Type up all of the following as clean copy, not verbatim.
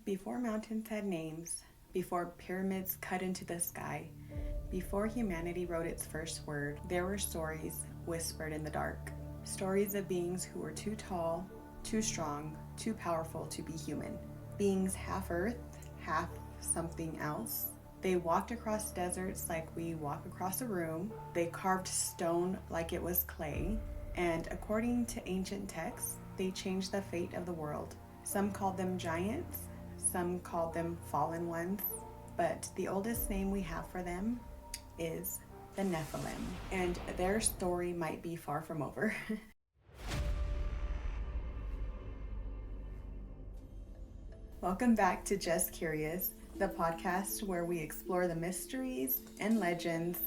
Before mountains had names, before pyramids cut into the sky, before humanity wrote its first word, there were stories whispered in the dark. Stories of beings who were too tall, too strong, too powerful to be human. Beings half earth, half something else. They walked across deserts like we walk across a room. They carved stone like it was clay. And according to ancient texts, they changed the fate of the world. Some called them giants, some called them fallen ones, but the oldest name we have for them is the Nephilim, and their story might be far from over. Welcome back to Jess Curious, the podcast where we explore the mysteries and legends,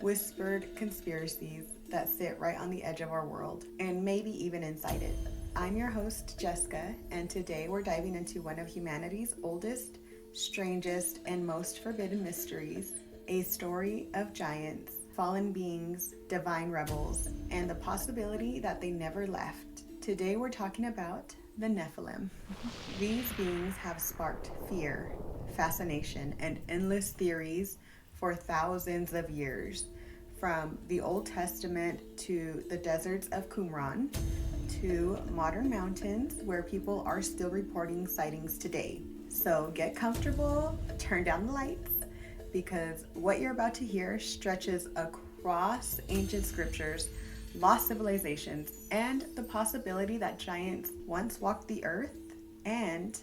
whispered conspiracies that sit right on the edge of our world, and maybe even inside it. I'm your host, Jessica, and today we're diving into one of humanity's oldest, strangest, and most forbidden mysteries, a story of giants, fallen beings, divine rebels, and the possibility that they never left. Today we're talking about the Nephilim. These beings have sparked fear, fascination, and endless theories for thousands of years, from the Old Testament to the deserts of Qumran, to modern mountains where people are still reporting sightings today. So get comfortable, turn down the lights, because what you're about to hear stretches across ancient scriptures, lost civilizations, and the possibility that giants once walked the earth and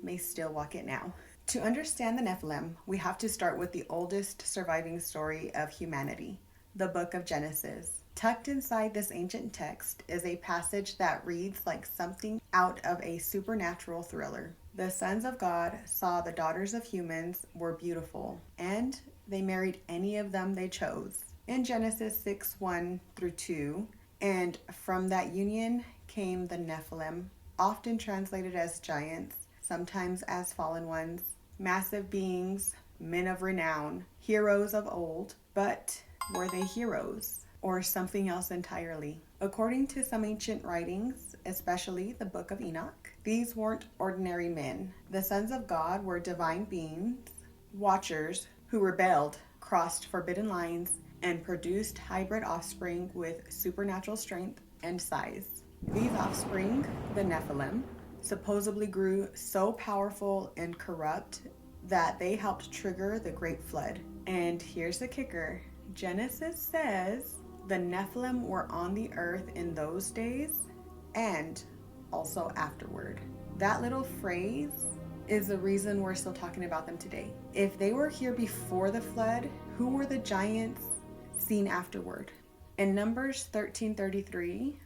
may still walk it now. To understand the Nephilim, we have to start with the oldest surviving story of humanity, the Book of Genesis. Tucked inside this ancient text is a passage that reads like something out of a supernatural thriller. The sons of God saw the daughters of humans were beautiful, and they married any of them they chose. In Genesis 6:1 through 2, and from that union came the Nephilim, often translated as giants, sometimes as fallen ones, massive beings, men of renown, heroes of old. But were they heroes or something else entirely? According to some ancient writings, especially the Book of Enoch, these weren't ordinary men. The sons of God were divine beings, watchers who rebelled, crossed forbidden lines, and produced hybrid offspring with supernatural strength and size. These offspring, the Nephilim, supposedly grew so powerful and corrupt that they helped trigger the Great Flood. And here's the kicker. Genesis says the Nephilim were on the earth in those days and also afterward. That little phrase is the reason we're still talking about them today. If they were here before the flood, who were the giants seen afterward? In Numbers 13:33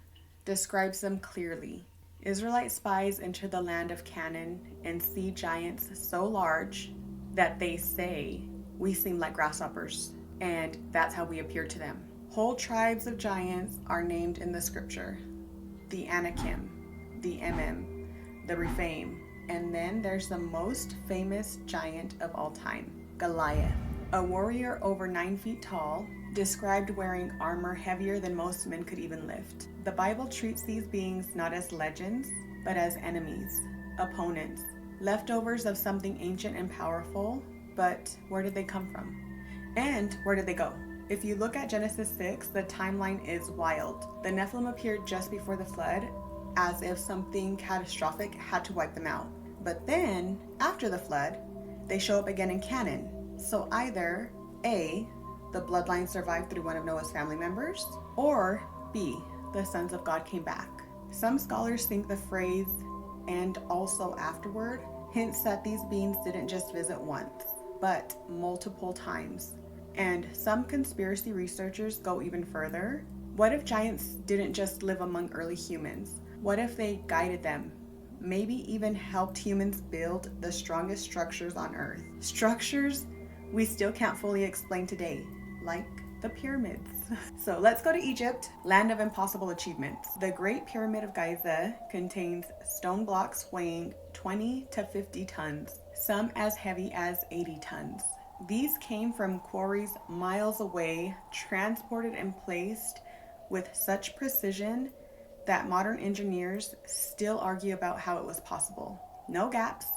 describes them clearly. Israelite spies enter the land of Canaan and see giants so large that they say, "We seem like grasshoppers," and that's how we appear to them. Whole tribes of giants are named in the scripture. The Anakim, the Emim, the Rephaim, and then there's the most famous giant of all time, Goliath, a warrior over 9 feet tall, described wearing armor heavier than most men could even lift. The Bible treats these beings not as legends, but as enemies, opponents, leftovers of something ancient and powerful. But where did they come from? And where did they go? If you look at Genesis 6, the timeline is wild. The Nephilim appeared just before the flood, as if something catastrophic had to wipe them out. But then, after the flood, they show up again in Canaan. So either A, the bloodline survived through one of Noah's family members, or B, the sons of God came back. Some scholars think the phrase, "and also afterward," hints that these beings didn't just visit once, but multiple times. And some conspiracy researchers go even further. What if giants didn't just live among early humans? What if they guided them? Maybe even helped humans build the strongest structures on Earth. Structures we still can't fully explain today, like the pyramids. So let's go to Egypt, land of impossible achievements. The Great Pyramid of Giza contains stone blocks weighing 20 to 50 tons, some as heavy as 80 tons. These came from quarries miles away, transported and placed with such precision that modern engineers still argue about how it was possible. No gaps,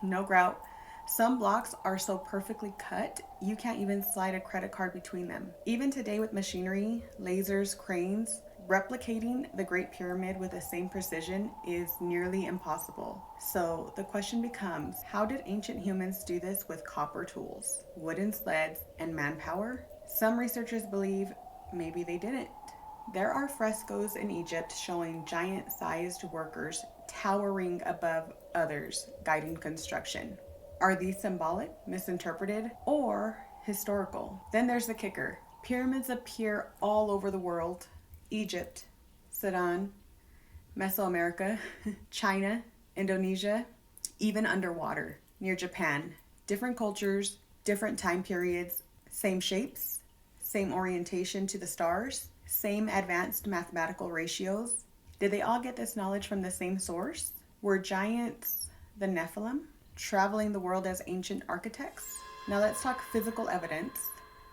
no grout. Some blocks are so perfectly cut, you can't even slide a credit card between them. Even today with machinery, lasers, cranes, replicating the Great Pyramid with the same precision is nearly impossible. So the question becomes, how did ancient humans do this with copper tools, wooden sleds, and manpower? Some researchers believe maybe they didn't. There are frescoes in Egypt showing giant-sized workers towering above others guiding construction. Are these symbolic, misinterpreted, or historical? Then there's the kicker. Pyramids appear all over the world. Egypt, Sudan, Mesoamerica, China, Indonesia, even underwater, near Japan. Different cultures, different time periods, same shapes, same orientation to the stars, same advanced mathematical ratios. Did they all get this knowledge from the same source? Were giants the Nephilim, traveling the world as ancient architects? Now let's talk physical evidence.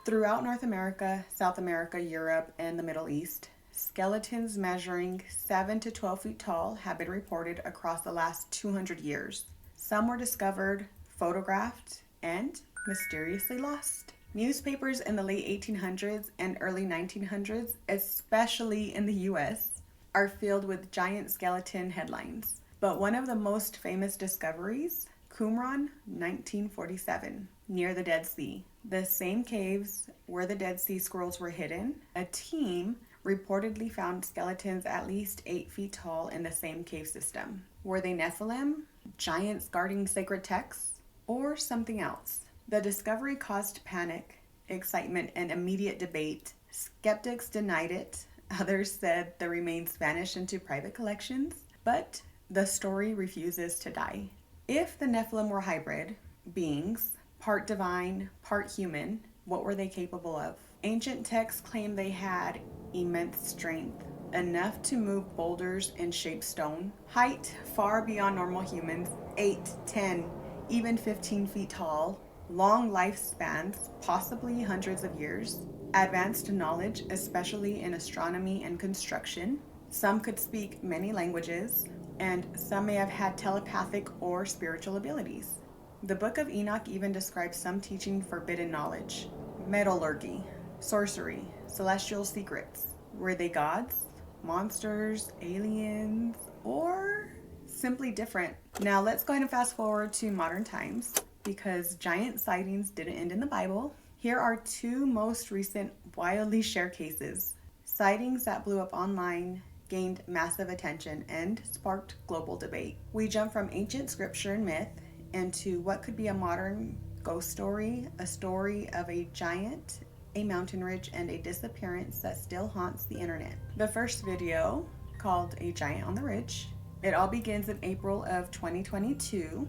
Throughout North America, South America, Europe, and the Middle East, skeletons measuring 7 to 12 feet tall have been reported across the last 200 years. Some were discovered, photographed, and mysteriously lost. Newspapers in the late 1800s and early 1900s, especially in the US, are filled with giant skeleton headlines. But one of the most famous discoveries, Qumran, 1947, near the Dead Sea, the same caves where the Dead Sea Scrolls were hidden, a team reportedly found skeletons at least 8 feet tall in the same cave system. Were they Nephilim, giants guarding sacred texts, or something else? The discovery caused panic, excitement, and immediate debate. Skeptics denied it. Others said the remains vanished into private collections, but the story refuses to die. If the Nephilim were hybrid beings, part divine, part human, what were they capable of? Ancient texts claim they had immense strength, enough to move boulders and shape stone, height far beyond normal humans, 8, 10, even 15 feet tall, long lifespans, possibly hundreds of years, advanced knowledge, especially in astronomy and construction. Some could speak many languages, and some may have had telepathic or spiritual abilities. The Book of Enoch even describes some teaching forbidden knowledge, metallurgy, sorcery, celestial secrets. Were they gods, monsters, aliens, or simply different? Now let's go ahead and fast forward to modern times, because giant sightings didn't end in the Bible. Here are 2 most recent wildly shared cases. Sightings that blew up online, gained massive attention, and sparked global debate. We jump from ancient scripture and myth into what could be a modern ghost story, a story of a giant, a mountain ridge, and a disappearance that still haunts the internet. The first video, called A Giant on the Ridge, it all begins in April of 2022.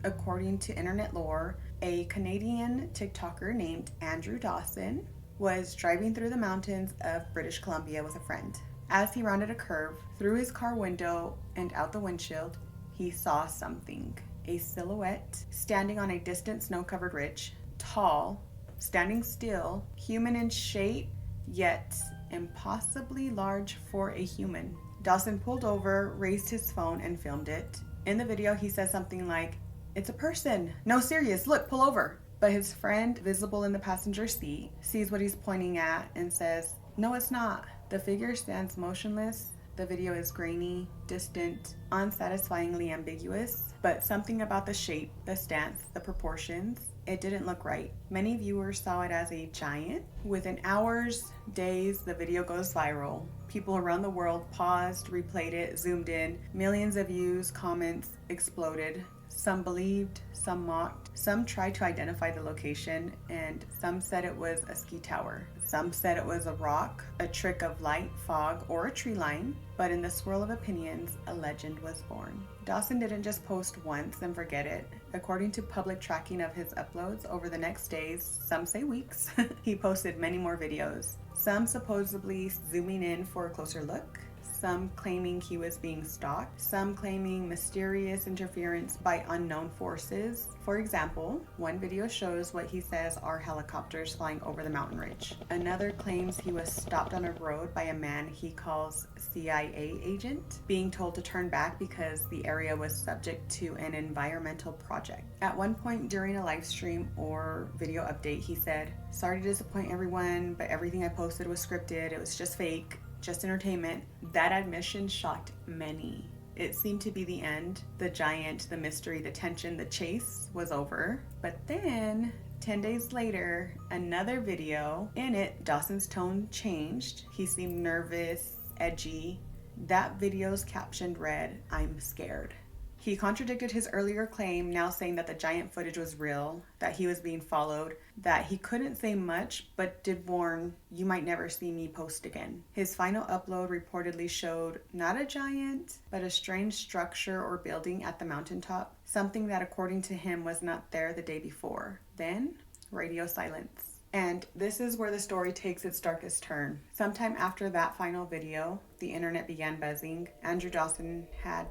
According to internet lore, a Canadian TikToker named Andrew Dawson was driving through the mountains of British Columbia with a friend. As he rounded a curve, through his car window and out the windshield, he saw something. A silhouette standing on a distant snow-covered ridge, tall, standing still, human in shape, yet impossibly large for a human. Dawson pulled over, raised his phone, and filmed it. In the video, he says something like, "It's a person. No, serious. Look, pull over." But his friend, visible in the passenger seat, sees what he's pointing at and says, "No, it's not." The figure stands motionless. The video is grainy, distant, unsatisfyingly ambiguous, but something about the shape, the stance, the proportions, it didn't look right. Many viewers saw it as a giant. Within hours, days, the video goes viral. People around the world paused, replayed it, zoomed in. Millions of views, comments exploded. Some believed, some mocked, some tried to identify the location, and some said it was a ski tower. Some said it was a rock, a trick of light, fog, or a tree line. But in the swirl of opinions, a legend was born. Dawson didn't just post once and forget it. According to public tracking of his uploads over the next days, some say weeks, he posted many more videos. Some supposedly zooming in for a closer look, some claiming he was being stalked, some claiming mysterious interference by unknown forces. For example, one video shows what he says are helicopters flying over the mountain ridge. Another claims he was stopped on a road by a man he calls CIA agent, being told to turn back because the area was subject to an environmental project. At one point during a live stream or video update, he said, "Sorry to disappoint everyone, but everything I posted was scripted. It was just fake, just entertainment." That admission shocked many. It seemed to be the end. The giant, the mystery, the tension, the chase was over. But then 10 days later, another video. In it, Dawson's tone changed. He seemed nervous, edgy. That video's caption read, "I'm scared." He contradicted his earlier claim, now saying that the giant footage was real, that he was being followed, that he couldn't say much, but did warn, "You might never see me post again." His final upload reportedly showed not a giant, but a strange structure or building at the mountaintop, something that according to him was not there the day before. Then, radio silence. And this is where the story takes its darkest turn. Sometime after that final video, the internet began buzzing. Andrew Dawson had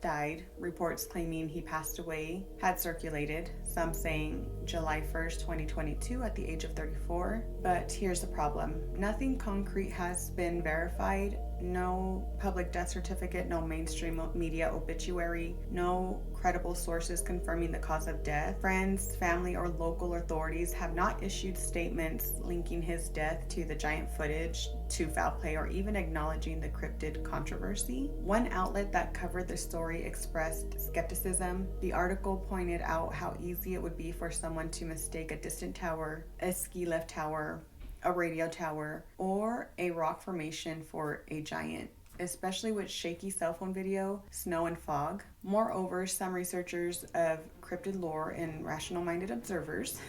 died. Reports claiming he passed away had circulated, some saying July 1st, 2022 at the age of 34. But here's the problem. Nothing concrete has been verified. No public death certificate, no mainstream media obituary, no credible sources confirming the cause of death. Friends, family, or local authorities have not issued statements linking his death to the giant footage, to foul play, or even acknowledging the cryptid controversy. One outlet that covered the story expressed skepticism. The article pointed out how easy it would be for someone to mistake a distant tower, a ski lift tower, a radio tower, or a rock formation for a giant, especially with shaky cell phone video, snow, and fog. Moreover, some researchers of cryptid lore and rational-minded observers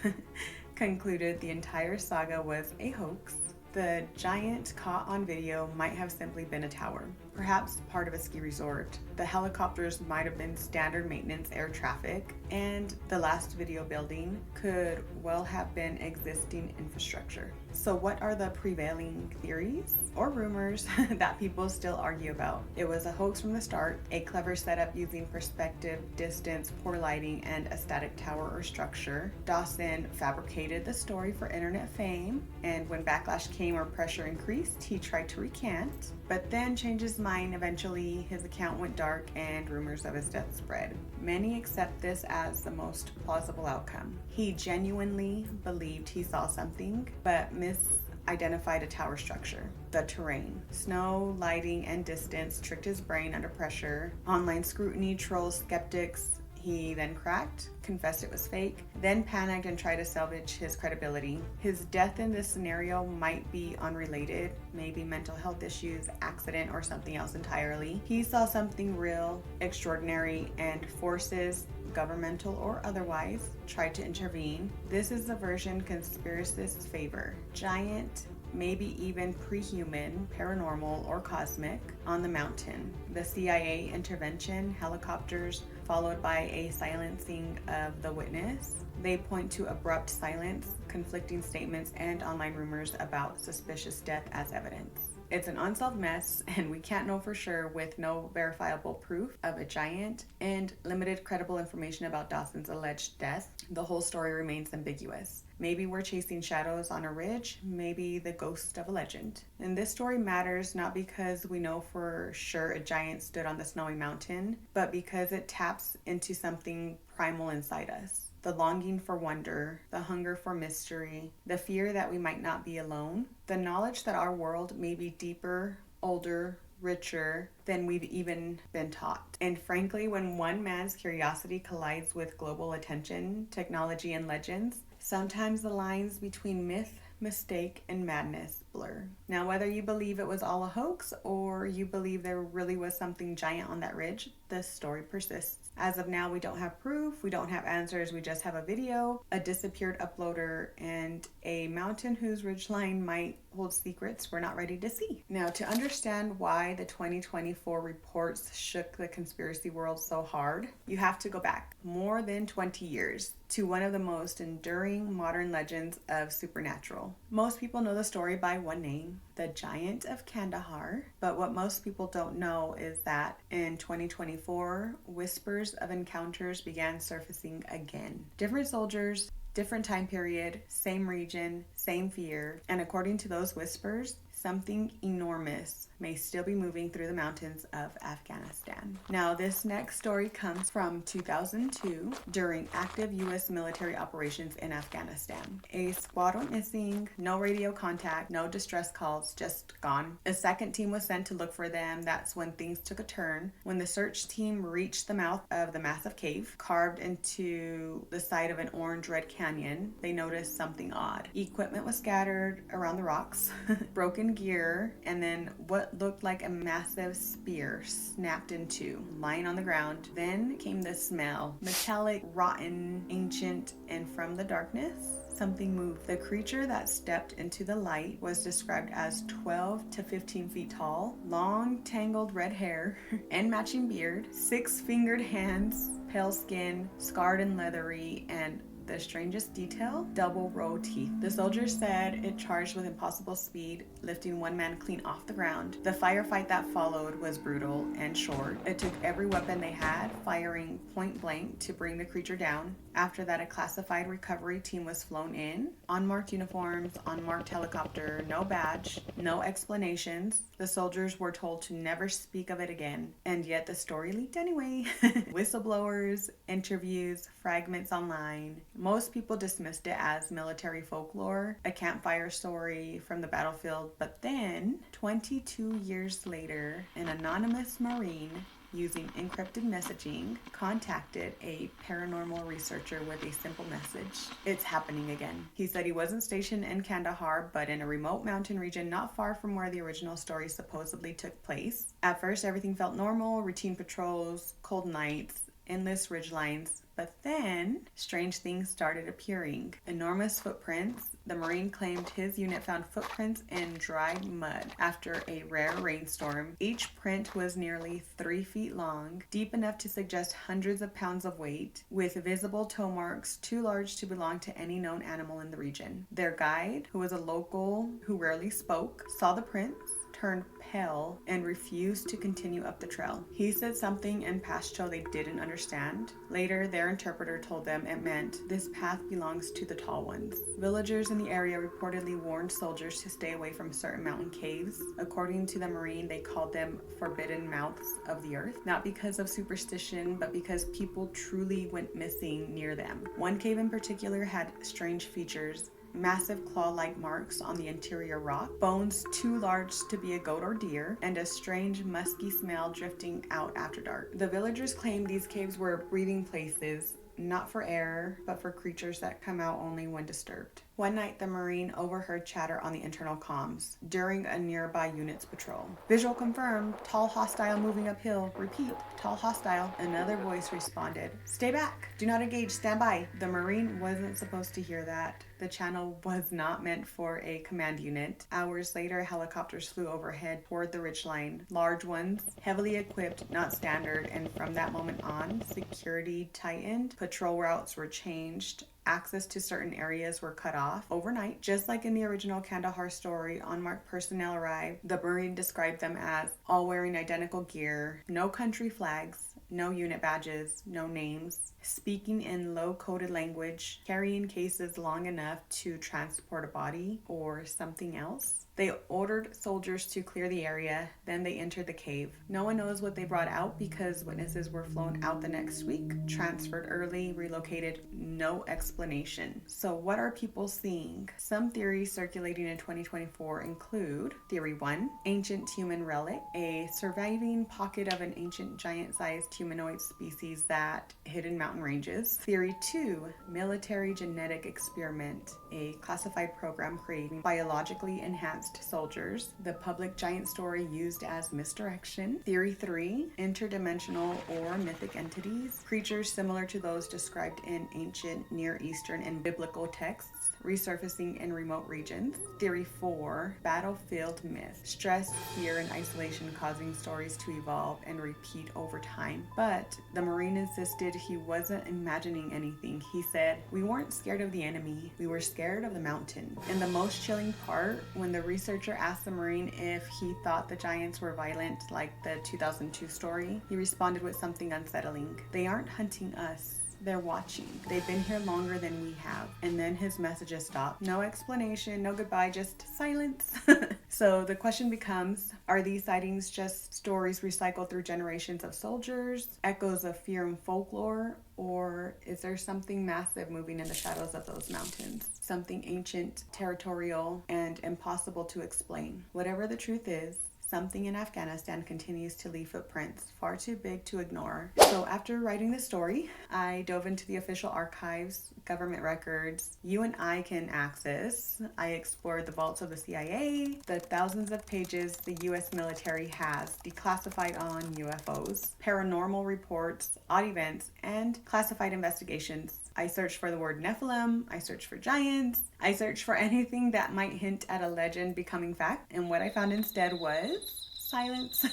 concluded the entire saga was a hoax. The giant caught on video might have simply been a tower, perhaps part of a ski resort. The helicopters might have been standard maintenance air traffic, and the last video building could well have been existing infrastructure. So what are the prevailing theories or rumors that people still argue about? It was a hoax from the start, a clever setup using perspective, distance, poor lighting, and a static tower or structure. Dawson fabricated the story for internet fame, and when backlash came or pressure increased, he tried to recant, but then changed his mind. Eventually, his account went dark and rumors of his death spread. Many accept this as the most plausible outcome. He genuinely believed he saw something, but misidentified a tower structure. The terrain, snow, lighting, and distance tricked his brain under pressure. Online scrutiny, trolls, skeptics. He then cracked, confessed it was fake, then panicked and tried to salvage his credibility. His death in this scenario might be unrelated, maybe mental health issues, accident, or something else entirely. He saw something real, extraordinary, and forces, governmental or otherwise, tried to intervene. This is the version conspiracists favor. Giant, maybe even pre-human, paranormal, or cosmic, on the mountain. The CIA intervention, helicopters, followed by a silencing of the witness. They point to abrupt silence, conflicting statements, and online rumors about suspicious death as evidence. It's an unsolved mess, and we can't know for sure with no verifiable proof of a giant and limited credible information about Dawson's alleged death. The whole story remains ambiguous. Maybe we're chasing shadows on a ridge, maybe the ghost of a legend. And this story matters not because we know for sure a giant stood on the snowy mountain, but because it taps into something primal inside us. The longing for wonder, the hunger for mystery, the fear that we might not be alone, the knowledge that our world may be deeper, older, richer than we've even been taught. And frankly, when one man's curiosity collides with global attention, technology, and legends, sometimes the lines between myth, mistake, and madness blur. Now, whether you believe it was all a hoax or you believe there really was something giant on that ridge, the story persists. As of now, we don't have proof, we don't have answers, we just have a video, a disappeared uploader, and a mountain whose ridgeline might hold secrets we're not ready to see. Now, to understand why the 2024 reports shook the conspiracy world so hard, you have to go back more than 20 years to one of the most enduring modern legends of supernatural, patrol. Most people know the story by one name, the Giant of Kandahar, but what most people don't know is that in 2024, whispers of encounters began surfacing again. Different soldiers, different time period, same region, same fear, and according to those whispers, something enormous may still be moving through the mountains of Afghanistan. Now, this next story comes from 2002 during active U.S. military operations in Afghanistan. A squad went missing, no radio contact, no distress calls, just gone. A second team was sent to look for them. That's when things took a turn. When the search team reached the mouth of the massive cave, carved into the side of an orange-red canyon, they noticed something odd. Equipment was scattered around the rocks, broken gear, and then what looked like a massive spear snapped in two, lying on the ground. Then came the smell, metallic, rotten, ancient, and from the darkness, something moved. The creature that stepped into the light was described as 12 to 15 feet tall, long, tangled red hair, and matching beard, 6-fingered hands, pale skin, scarred and leathery, and the strangest detail, double row teeth. The soldiers said it charged with impossible speed, lifting one man clean off the ground. The firefight that followed was brutal and short. It took every weapon they had, firing point blank to bring the creature down. After that, a classified recovery team was flown in, unmarked uniforms, unmarked helicopter, no badge, no explanations. The soldiers were told to never speak of it again, and yet the story leaked anyway. Whistleblowers, interviews, fragments online. Most people dismissed it as military folklore, a campfire story from the battlefield, but then, 22 years later, an anonymous Marine using encrypted messaging, contacted a paranormal researcher with a simple message. It's happening again. He said he wasn't stationed in Kandahar, but in a remote mountain region not far from where the original story supposedly took place. At first, everything felt normal, routine patrols, cold nights, endless ridgelines, but then strange things started appearing. Enormous footprints. The Marine claimed his unit found footprints in dried mud after a rare rainstorm. Each print was nearly 3 feet long, deep enough to suggest hundreds of pounds of weight, with visible toe marks too large to belong to any known animal in the region. Their guide, who was a local who rarely spoke, saw the prints, turned pale, and refused to continue up the trail. He said something in Pashto they didn't understand. Later, their interpreter told them it meant this path belongs to the tall ones. Villagers in the area reportedly warned soldiers to stay away from certain mountain caves. According to the Marine, they called them forbidden mouths of the earth, not because of superstition, but because people truly went missing near them. One cave in particular had strange features. Massive claw-like marks on the interior rock, bones too large to be a goat or deer, and a strange musky smell drifting out after dark. The villagers claimed these caves were breeding places, not for air, but for creatures that come out only when disturbed. One night, the Marine overheard chatter on the internal comms during a nearby unit's patrol. Visual confirmed, tall hostile moving uphill. Repeat, tall hostile. Another voice responded, stay back, do not engage, stand by. The Marine wasn't supposed to hear that. The channel was not meant for a command unit. Hours later, helicopters flew overhead toward the ridgeline. Large ones, heavily equipped, not standard, and from that moment on, security tightened, patrol routes were changed, access to certain areas were cut off overnight. Just like in the original Kandahar story, unmarked personnel arrived. The Marine described them as all wearing identical gear, no country flags, no unit badges, no names, speaking in low-coded language, carrying cases long enough to transport a body or something else. They ordered soldiers to clear the area, then they entered the cave. No one knows what they brought out because witnesses were flown out the next week, transferred early, relocated, no explanation. So what are people seeing? Some theories circulating in 2024 include Theory 1, ancient human relic, a surviving pocket of an ancient giant-sized humanoid species that hid in mountain ranges. Theory 2, military genetic experiment, a classified program creating biologically enhanced against soldiers. The public giant story used as misdirection. Theory 3, interdimensional or mythic entities, creatures similar to those described in ancient Near Eastern and biblical texts, resurfacing in remote regions. Theory 4, battlefield myth, stress, fear, and isolation causing stories to evolve and repeat over time. But the Marine insisted he wasn't imagining anything. He said, "We weren't scared of the enemy, we were scared of the mountain." And the most chilling part, when the researcher asked the Marine if he thought the giants were violent like the 2002 story, he responded with something unsettling. "They aren't hunting us. They're watching. They've been here longer than we have." And then his messages stopped. No explanation, no goodbye, just silence. So the question becomes, are these sightings just stories recycled through generations of soldiers, echoes of fear and folklore, or is there something massive moving in the shadows of those mountains? Something ancient, territorial, and impossible to explain. Whatever the truth is, something in Afghanistan continues to leave footprints far too big to ignore. So after writing this story, I dove into the official archives, government records you and I can access. I explored the vaults of the CIA, the thousands of pages the US military has declassified on UFOs, paranormal reports, odd events, and classified investigations. I searched for the word Nephilim, I searched for giants, I searched for anything that might hint at a legend becoming fact, and what I found instead was silence.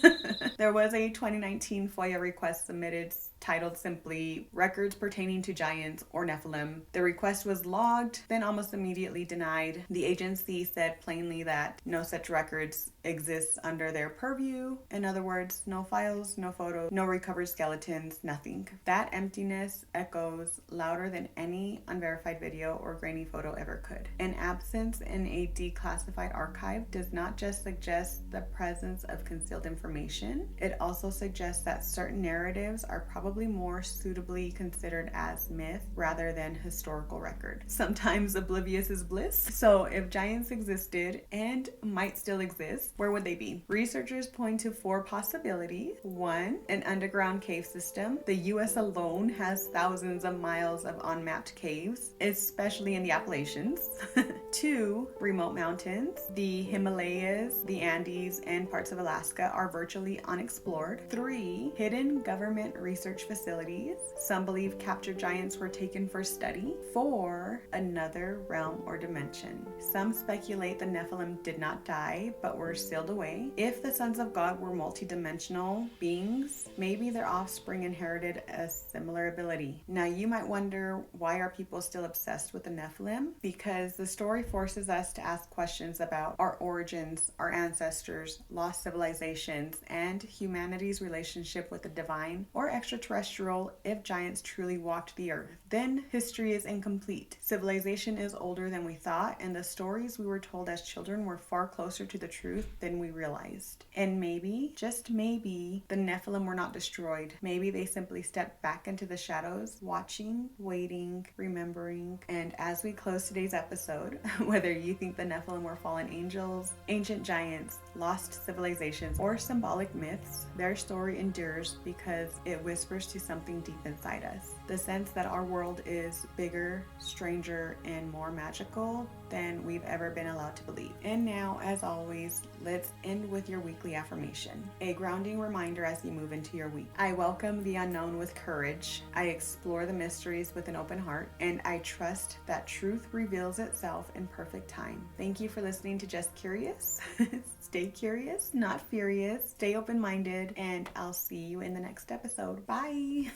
There was a 2019 FOIA request submitted titled simply "Records Pertaining to Giants or Nephilim." The request was logged, then almost immediately denied. The agency said plainly that no such records exist under their purview. In other words, no files, no photos, no recovered skeletons, nothing. That emptiness echoes louder than any unverified video or grainy photo ever could. An absence in a declassified archive does not just suggest the presence of concealed information, it also suggests that certain narratives are probably more suitably considered as myth rather than historical record. Sometimes oblivious is bliss. So if giants existed and might still exist, where would they be? Researchers point to 4 possibilities. 1, an underground cave system. The US alone has thousands of miles of unmapped caves, especially in the Appalachians. 2, remote mountains. The Himalayas, the Andes, and parts of Alaska are virtually unexplored. 3, hidden government research facilities. Some believe captured giants were taken for study. 4, another realm or dimension. Some speculate the Nephilim did not die, but were sealed away. If the sons of God were multidimensional beings, maybe their offspring inherited a similar ability. Now you might wonder, why are people still obsessed with the Nephilim? Because the story forces us to ask questions about our origins, our ancestors, lost civilizations, and humanity's relationship with the divine or extraterrestrial. If giants truly walked the earth, then history is incomplete. Civilization is older than we thought, and the stories we were told as children were far closer to the truth than we realized. And maybe, just maybe, the Nephilim were not destroyed. Maybe they simply stepped back into the shadows, watching, waiting, remembering. And as we close today's episode, whether you think the Nephilim were fallen angels, ancient giants, lost civilizations, or symbolic myths, their story endures because it whispers to something deep inside us. The sense that our world is bigger, stranger, and more magical than we've ever been allowed to believe. And now, as always, let's end with your weekly affirmation, a grounding reminder as you move into your week. I welcome the unknown with courage. I explore the mysteries with an open heart, and I trust that truth reveals itself in perfect time. Thank you for listening to Jess Curious. Stay curious, not furious. Stay open-minded, and I'll see you in the next episode. Bye.